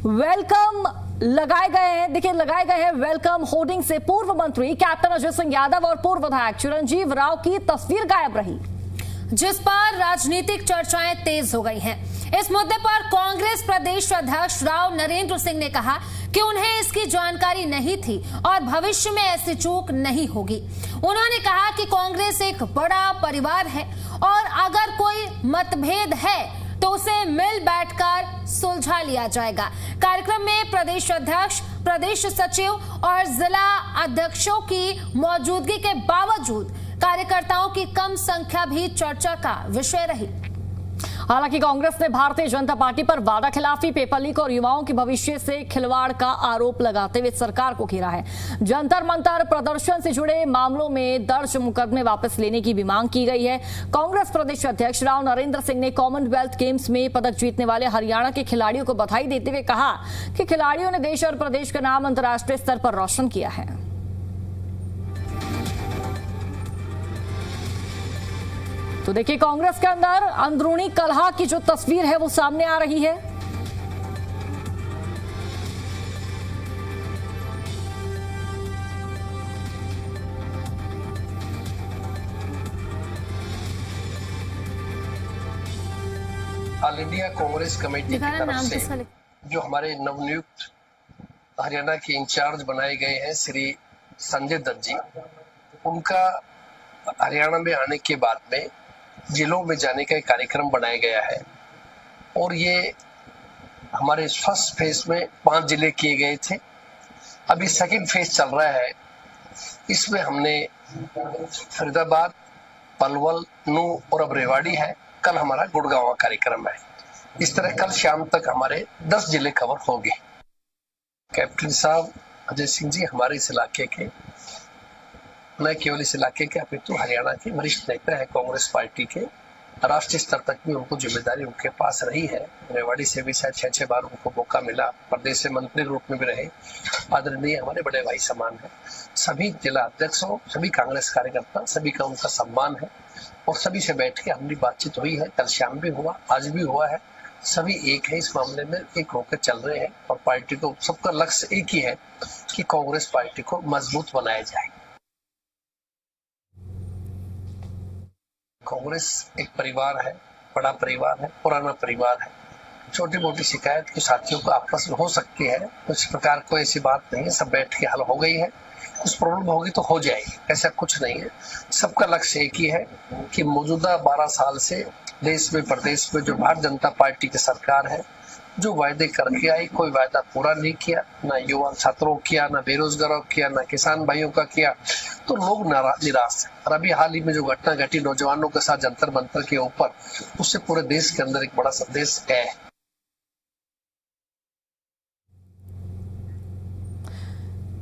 Welcome लगाए गए हैं। देखिए, लगाए गए हैं वेलकम होर्डिंग से पूर्व मंत्री कैप्टन अजय सिंह यादव और पूर्व विधायक चिरंजीव राव की तस्वीर गायब रही, जिस पर राजनीतिक चर्चाएं तेज हो गई हैं। इस मुद्दे पर कांग्रेस प्रदेश अध्यक्ष राव नरेंद्र सिंह ने कहा कि उन्हें इसकी जानकारी नहीं थी और भविष्य में ऐसी चूक नहीं होगी। उन्होंने कहा कि कांग्रेस एक बड़ा परिवार है और अगर कोई मतभेद है तो उसे मिल बैठकर सुलझा लिया जाएगा। कार्यक्रम में प्रदेश अध्यक्ष, प्रदेश सचिव और जिला अध्यक्षों की मौजूदगी के बावजूद कार्यकर्ताओं की कम संख्या भी चर्चा का विषय रही। हालांकि कांग्रेस ने भारतीय जनता पार्टी पर वादा खिलाफी, पेपर लीक और युवाओं के भविष्य से खिलवाड़ का आरोप लगाते हुए सरकार को घेरा है। जंतर मंतर प्रदर्शन से जुड़े मामलों में दर्ज मुकदमे वापस लेने की भी मांग की गई है। कांग्रेस प्रदेश अध्यक्ष राव नरेंद्र सिंह ने कॉमनवेल्थ गेम्स में पदक जीतने वाले हरियाणा के खिलाड़ियों को बधाई देते हुए कहा कि खिलाड़ियों ने देश और प्रदेश का नाम अंतर्राष्ट्रीय स्तर पर रोशन किया है। तो देखिए, कांग्रेस के अंदर अंदरूनी कलह की जो तस्वीर है वो सामने आ रही है। ऑल इंडिया कांग्रेस कमेटी की तरफ से जो हमारे नवनियुक्त हरियाणा के इंचार्ज बनाए गए हैं श्री संजय दत्त जी, उनका हरियाणा में आने के बाद में जिलों में जाने का एक कार्यक्रम बनाया गया है और ये हमारे फर्स्ट फेज में 5 जिले किए गए थे। अभी सेकंड फेज चल रहा है। इसमें हमने फरीदाबाद, पलवल, नूंह और अब रेवाड़ी है। कल हमारा गुड़गांव कार्यक्रम है। इस तरह कल शाम तक हमारे 10 जिले कवर होंगे। कैप्टन साहब अजय सिंह जी हमारे इस इलाके के, न केवल इस इलाके के अपितु हरियाणा के वरिष्ठ नेता है कांग्रेस पार्टी के। राष्ट्रीय स्तर तक भी उनको जिम्मेदारी उनके पास रही है। रेवाड़ी से भी शायद 6 बार उनको मौका मिला, प्रदेश से मंत्री रूप में भी रहे। आदरणीय हमारे बड़े भाई समान है। सभी जिला अध्यक्षों, सभी कांग्रेस कार्यकर्ता, सभी का उनका सम्मान है और सभी से बैठ के हमारी बातचीत हुई है। कल शाम भी हुआ, आज भी हुआ है। सभी एक है इस मामले में, एक होकर चल रहे हैं और पार्टी को सबका लक्ष्य एक ही है कि कांग्रेस पार्टी को मजबूत बनाया जाए। कांग्रेस एक परिवार है, बड़ा परिवार है, पुराना परिवार है। छोटी मोटी शिकायत की साथियों को आपस में हो सकती है, कुछ प्रकार को ऐसी बात नहीं है। सब बैठ के हल हो गई है। कुछ प्रॉब्लम होगी तो हो जाएगी, ऐसा कुछ नहीं है। सबका लक्ष्य एक ही है कि मौजूदा 12 साल से देश में, प्रदेश में जो भारतीय जनता पार्टी की सरकार है, जो वायदे करके आई, कोई वायदा पूरा नहीं किया। ना युवा छात्रों किया, ना बेरोजगारों किया, ना किसान भाइयों का किया, तो लोग निराश है। और अभी हाल ही में जो घटना घटी नौजवानों के साथ जंतर मंतर के ऊपर, उससे पूरे देश के अंदर एक बड़ा संदेश है।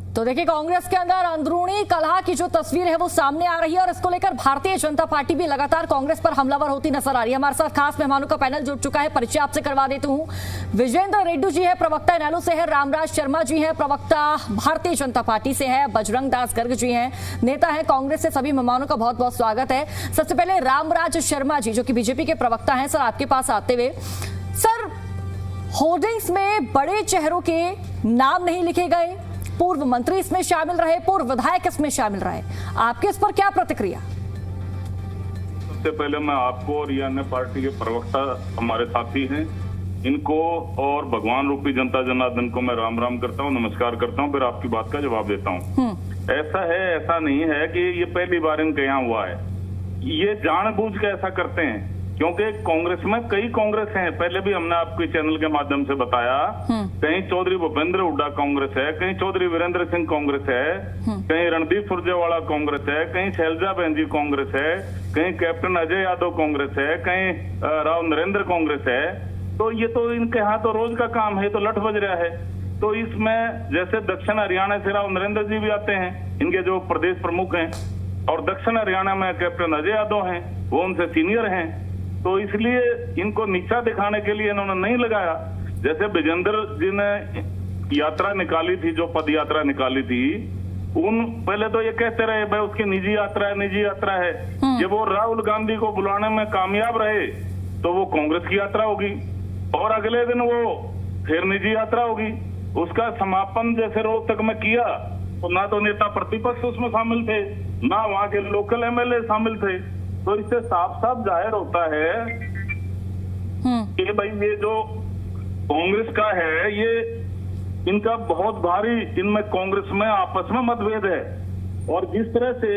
तो देखिए, कांग्रेस के अंदर अंदरूनी कलह की जो तस्वीर है वो सामने आ रही है और इसको लेकर भारतीय जनता पार्टी भी लगातार कांग्रेस पर हमलावर होती नजर आ रही है। हमारे साथ खास मेहमानों का पैनल जुड़ चुका है, परिचय आपसे करवा देती हूँ। विजेंद्र रेड्डी जी है, प्रवक्ता इनेलो से है। रामराज शर्मा जी है, प्रवक्ता भारतीय जनता पार्टी से है। बजरंग दास गर्ग जी हैं, नेता है कांग्रेस से। सभी मेहमानों का बहुत बहुत स्वागत है। सबसे पहले रामराज शर्मा जी, जो कि बीजेपी के प्रवक्ता हैं, सर आपके पास आते हुए, सर होर्डिंग्स में बड़े चेहरों के नाम नहीं लिखे गए, पूर्व मंत्री इसमें शामिल रहे, पूर्व विधायक इसमें शामिल रहे, आपके इस पर क्या प्रतिक्रिया? सबसे पहले मैं आपको और ये अन्य पार्टी के प्रवक्ता हमारे साथी हैं, इनको और भगवान रूपी जनता जनार्दन को मैं राम राम करता हूँ, नमस्कार करता हूँ, फिर आपकी बात का जवाब देता हूँ। ऐसा है, ऐसा नहीं है कि ये पहली बार इनके यहाँ हुआ है। ये जानबूझ के ऐसा करते हैं क्योंकि कांग्रेस में कई कांग्रेस हैं। पहले भी हमने आपके चैनल के माध्यम से बताया, कहीं चौधरी भूपेंद्र हुड्डा कांग्रेस है, कहीं चौधरी वीरेंद्र सिंह कांग्रेस है, कहीं रणदीप सुरजेवाला कांग्रेस है, कहीं शैलजा बहन जी कांग्रेस है, कहीं कैप्टन अजय यादव कांग्रेस है, कहीं राव नरेंद्र कांग्रेस है। तो ये तो इनके यहाँ तो रोज का काम है, तो लठ बज रहा है। तो इसमें जैसे दक्षिण हरियाणा से राव नरेंद्र जी भी आते हैं, इनके जो प्रदेश प्रमुख हैं, और दक्षिण हरियाणा में कैप्टन अजय यादव हैं, वो उनसे सीनियर हैं। तो इसलिए इनको नीचा दिखाने के लिए इन्होंने नहीं लगाया। जैसे विजेंद्र जी ने यात्रा निकाली थी, जो पद यात्रा निकाली थी, पहले तो ये कहते रहे भाई उसकी निजी यात्रा है, निजी यात्रा है। जब वो राहुल गांधी को बुलाने में कामयाब रहे तो वो कांग्रेस की यात्रा होगी, और अगले दिन वो फिर निजी यात्रा होगी। उसका समापन जैसे रोहतक में किया तो ना तो नेता प्रतिपक्ष उसमें शामिल थे, ना वहां के लोकल एमएलए शामिल थे। तो इससे साफ साफ जाहिर होता है कि भाई ये जो कांग्रेस का है, ये इनका बहुत भारी, इनमें कांग्रेस में आपस में मतभेद है। और जिस तरह से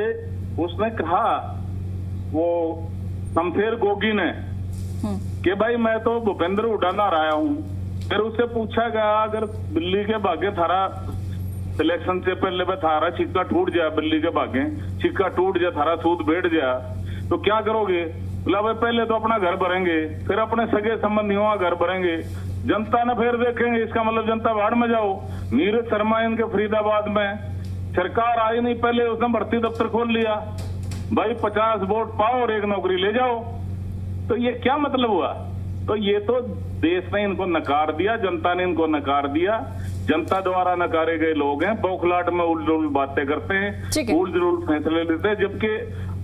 उसने कहा वो शमशेर गोगी ने कि भाई मैं तो भूपेंद्र उड़ाना आया हूं, फिर उससे पूछा गया अगर बिल्ली के भागे थारा सिलेक्शन से पहले में थारा छिक्का टूट जाए, बिल्ली के भागे छिक्का टूट जाए, थारा सूद बैठ जाए तो क्या करोगे? बोला भाई पहले तो अपना घर भरेंगे, फिर अपने सगे संबंधियों का घर भरेंगे, जनता ने फिर देखेंगे। इसका मतलब जनता बाढ़ में जाओ। नीरज शर्मा इनके फरीदाबाद में सरकार आई नहीं, पहले उसने भर्ती दफ्तर खोल लिया, भाई 50 वोट पाओ और एक नौकरी ले जाओ। तो ये क्या मतलब हुआ? तो ये तो देश ने इनको नकार दिया, जनता ने इनको नकार दिया, जनता द्वारा नकारे गए लोग हैं, बौखलाहट में उल्ट बातें करते हैं, उल्ट फैसले लेते हैं। जबकि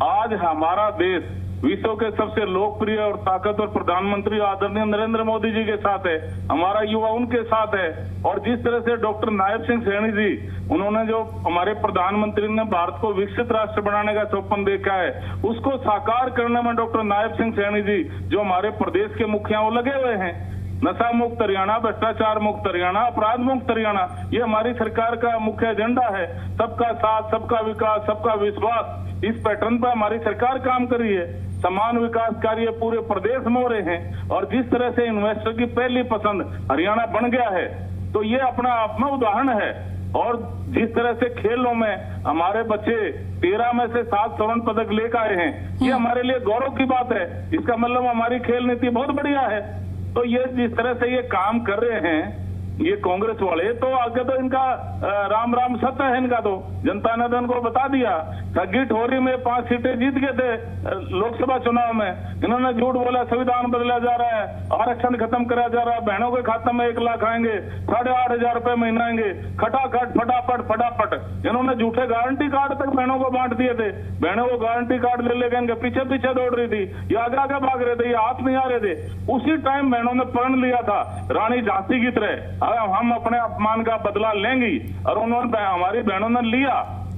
आज हमारा देश विश्व के सबसे लोकप्रिय और ताकतवर प्रधानमंत्री आदरणीय नरेंद्र मोदी जी के साथ है, हमारा युवा उनके साथ है। और जिस तरह से डॉक्टर नायब सिंह सैनी जी, उन्होंने जो हमारे प्रधानमंत्री ने भारत को विकसित राष्ट्र बनाने का स्वप्न देखा है, उसको साकार करने में डॉक्टर नायब सिंह सैनी जी जो हमारे प्रदेश के मुखिया वो लगे हुए हैं। नशा मुक्त हरियाणा, भ्रष्टाचार मुक्त हरियाणा, अपराध मुक्त हरियाणा, ये हमारी सरकार का मुख्य एजेंडा है। सबका साथ, सबका विकास, सबका विश्वास, इस पैटर्न पर हमारी सरकार काम कर रही है। समान विकास कार्य पूरे प्रदेश में हो रहे हैं। और जिस तरह से इन्वेस्टर की पहली पसंद हरियाणा बन गया है, तो ये अपना आप में उदाहरण है। और जिस तरह से खेलों में हमारे बच्चे 13 में से 7 स्वर्ण पदक लेकर आए हैं, ये हमारे लिए गौरव की बात है। इसका मतलब हमारी खेल नीति बहुत बढ़िया है। तो ये जिस तरह से ये काम कर रहे हैं ये कांग्रेस वाले, तो आगे तो इनका राम राम सत्य है। इनका तो जनता ने तो इनको बता दिया। ठगी ठोरी में 5 सीटें जीत गए थे लोकसभा चुनाव में, इन्होंने झूठ बोला संविधान बदला जा रहा है, आरक्षण खत्म करा जा रहा है, बहनों के खाते में 1 लाख आएंगे, 8,500 रुपए महीना आएंगे, खटाखट फटाफट इन्होंने झूठे गारंटी कार्ड तक बहनों को बांट दिए थे। बहनों को गारंटी कार्ड ले लेकर इनके पीछे पीछे दौड़ रही थी, ये आगे आगे भाग रहे थे, ये हाथ नहीं आ रहे थे। उसी टाइम बहनों ने प्रण लिया था रानी झांसी की तरह, हम अपने अपमान का बदला लेंगे। और उन्होंने, हमारी बहनों ने लिया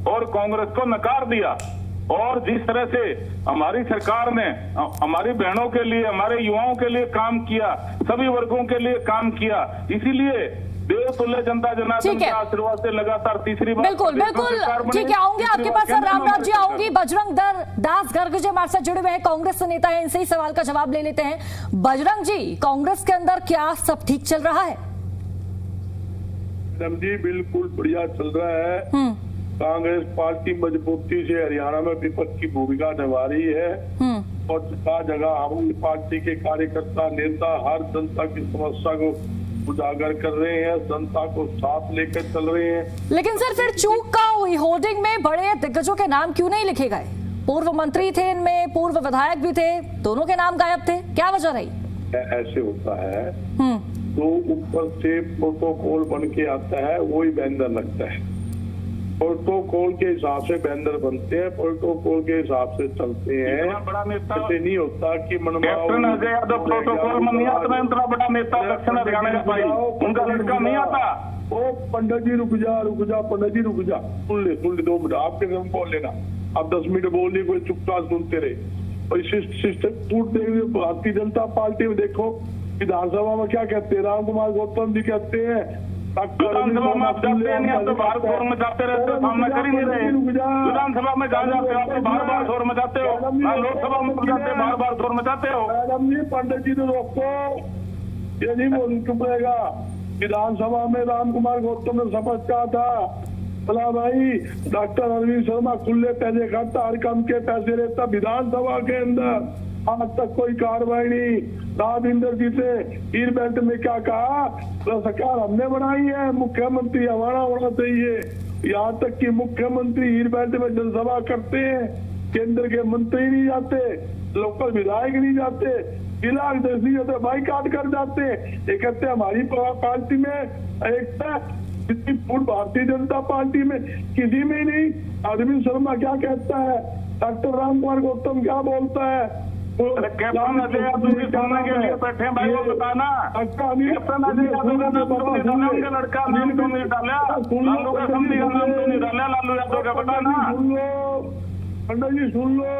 और कांग्रेस को नकार दिया। और जिस तरह से हमारी सरकार ने हमारी बहनों के लिए, हमारे युवाओं के लिए काम किया, सभी वर्गों के लिए काम किया, इसीलिए देवतुल्य जनता जनार्दन के आशीर्वाद से लगातार तीसरी बार बिल्कुल ठीक है, आऊंगी आपके पास सर। रामराज जी आऊंगी। बजरंग दास गर्ग जो हमारे साथ जुड़े हुए हैं, कांग्रेस से नेता है, इनसे ही सवाल का जवाब ले लेते हैं। बजरंग जी, कांग्रेस के अंदर क्या सब ठीक चल रहा है? जी बिल्कुल बढ़िया चल रहा है। कांग्रेस पार्टी मजबूती से हरियाणा में विपक्ष की भूमिका निभा रही है और जगह जगह हम पार्टी के कार्यकर्ता नेता हर जनता की समस्या को उजागर कर रहे हैं, जनता को साथ लेकर चल रहे हैं। लेकिन सर फिर चूक का हुई, होर्डिंग में बड़े दिग्गजों के नाम क्यों नहीं लिखे गए? पूर्व मंत्री थे इनमें, पूर्व विधायक भी थे, दोनों के नाम गायब थे, क्या वजह रही? ऐसे होता है तो ऊपर से प्रोटोकॉल बन के आता है, वही बैनर लगता है। प्रोटोकॉल के हिसाब से बैनर बनते हैं, प्रोटोकॉल के हिसाब से चलते हैं। ऐसे नहीं होता कि प्रोटोकॉल में नहीं आता। इतना बड़ा नेता दक्षिण हरियाणा का भाई, उनका लड़का नहीं आता। ओ पंडित जी रुक जा पंडित जी रुक जा, सुन ले 2 मिनट आपके नाम बोल लेना। आप 10 मिनट बोल ली, कोई चुपचाप सुनते रहे। और सिस्टम टूटते हुए भारतीय जनता पार्टी में देखो विधानसभा में क्या कहते हैं, राम कुमार गौतम जी कहते हैं विधानसभा में आप जाते नहीं, आप तो बार शोर मचाते रहते हो, सामना कर ही नहीं रहे। विधानसभा में जहाँ जाते हो आप तो बार शोर मचाते हो, लोकसभा में जाते बार शोर मचाते हो। मैडम जी पंडित जी तो रोको, ये नहीं बोल चुप रहेगा। विधानसभा में राम कुमार गौतम ने शपथ कहा था, बोला भाई डॉक्टर अरविंद शर्मा खुले पैसे खाता, हर काम के पैसे लेता। विधानसभा के अंदर आज तक कोई कार्रवाई नहीं। राजेंद्र जी से ईर बेल्ट में क्या कहा, तो सरकार हमने बनाई है, मुख्यमंत्री हमारा होना चाहिए। यहाँ तक कि मुख्यमंत्री ईर बेल्ट में जनसभा करते हैं, केंद्र के मंत्री नहीं जाते, लोकल विधायक नहीं जाते, जिला अध्यक्ष नहीं जाते, बाईकाट कर जाते। ये कहते हमारी पार्टी में एकता, पूर्ण भारतीय जनता पार्टी में किसी में नहीं। अरविंद शर्मा क्या कहता है, डॉक्टर राम कुमार गौतम क्या बोलता है, कैप्टन अजय यादव की सुनने के लिए बैठे हैं भाई, वो बताना। कैप्टन अजय यादव का नाम तो नहीं डाला, उनका लड़का नाम तो नहीं डाला, लालू का समधी का नाम तो नहीं डाला, लालू यादव का बताना। पंडित जी सुन लो,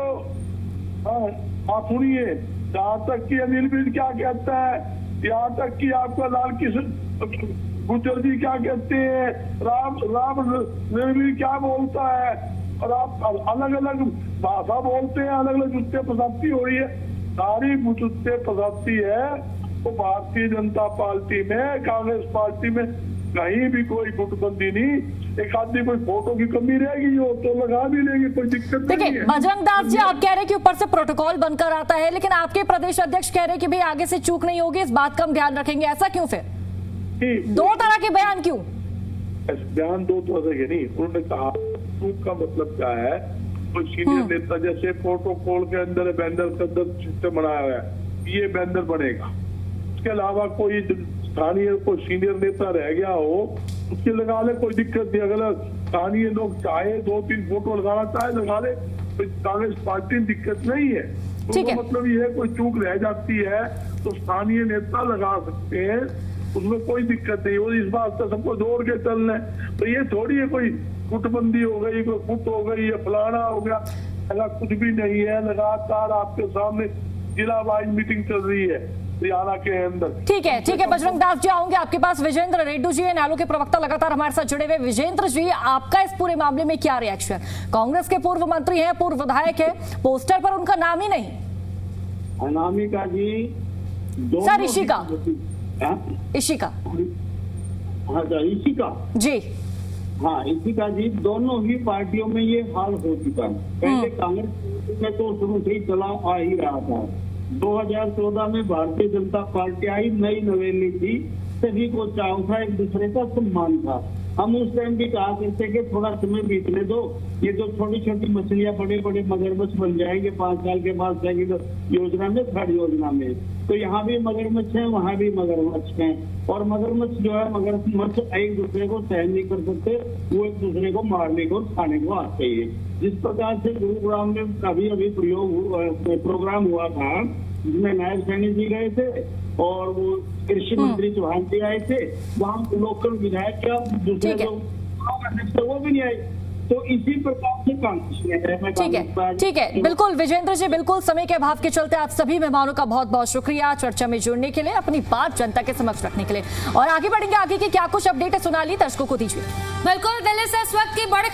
आप सुनिए। जहाँ तक कि अनिल विज क्या कहता है, यहाँ तक कि आपका लाल किशन गुज्जर जी क्या कहते हैं, राम रणवीर क्या बोलता है, और आप अलग अलग भाषा बोलते हैं, अलग अलग जुत्ते फसाती हो रही है। सारी जुत्ते फसाती है तो भारतीय जनता पार्टी में, कांग्रेस पार्टी में कहीं भी कोई गुटबंदी नहीं। एक आदमी कोई फोटो की कमी रहेगी वो तो लगा भी लेंगे, कोई दिक्कत नहीं है। बजरंग दास जी, आप कह रहे हैं कि ऊपर से प्रोटोकॉल बनकर आता है, लेकिन आपके प्रदेश अध्यक्ष कह रहे हैं कि भाई आगे से चूक नहीं होगी, इस बात का हम ध्यान रखेंगे, ऐसा क्यों? फिर दो तरह के बयान क्यों? बयान दो तरह के नहीं, उन्होंने कहा चूक का मतलब क्या है। तो सीनियर नेता जैसे प्रोटोकॉल के अंदर बैनर का सिस्टम बनाया हुआ है, ये बैनर बनेगा। उसके अलावा कोई स्थानीय कोई सीनियर नेता रह गया हो उसके लगा ले, कोई दिक्कत नहीं। अगर स्थानीय लोग चाहे 2-3 फोटो लगाना चाहे लगा ले, तो कांग्रेस पार्टी में दिक्कत नहीं है। तो मतलब ये कोई चूक रह जाती है तो स्थानीय नेता लगा सकते हैं, उसमें कोई दिक्कत नहीं। और इस बात से सबको जोड़ के चलना है। तो ये थोड़ी है कोई गुटबंदी हो गई, कोई गुट हो गई या फलाना हो गया, ऐसा कुछ भी नहीं है। लगातार आपके सामने जिला वाइज मीटिंग चल रही है हरियाणा के अंदर। ठीक है बजरंग दास जी, आऊंगे आपके पास। विजेंद्र रेड्डी जी NALO के प्रवक्ता लगातार हमारे साथ जुड़े हुए। विजेंद्र जी, आपका इस पूरे मामले में क्या रिएक्शन? कांग्रेस के पूर्व मंत्री हैं, पूर्व विधायक है, पोस्टर पर उनका नाम ही नहीं। अनामिका जी सर, इशिका इशिका जी, हाँ इशिका जी, दोनों ही पार्टियों में ये हाल हो चुका है। पहले कांग्रेस में तो शुरू से ही चला आ ही रहा था। 2014 में भारतीय जनता पार्टी आई, नई नवेली थी, सभी को चाव था, एक दूसरे का सम्मान था। हम उस टाइम भी कहा करते कि थोड़ा समय बीतने दो, ये जो छोटी छोटी मछलियां बड़े बड़े मगरमच्छ बन जाएंगे 5 साल के बाद जाएंगे तो योजना में, थर्ड योजना में। तो यहाँ भी मगरमच्छ है, वहाँ भी मगरमच्छ है। और मगरमच्छ जो है, मगरमच्छ एक दूसरे को सहन नहीं कर सकते, वो एक दूसरे को मारने को खाने को आते ही। जिस प्रकार से गुरुग्राम में अभी प्रोग्राम हुआ था जिसमें नायब सैनी जी गए थे और वो कृषि मंत्री चौहान जी आए थे, वहाँ लोकल विधायक क्या दूसरे लोग वो भी नहीं आए। तो इसी प्रकार से कांग्रेस ठीक है बिल्कुल विजेंद्र जी, बिल्कुल समय के अभाव के चलते आप सभी मेहमानों का बहुत बहुत शुक्रिया चर्चा में जुड़ने के लिए, अपनी बात जनता के समक्ष रखने के लिए। और आगे बढ़ेंगे, आगे की क्या कुछ अपडेट है सोनाली, दर्शकों को दीजिए। बिल्कुल दिल्ली से इस वक्त की बड़ी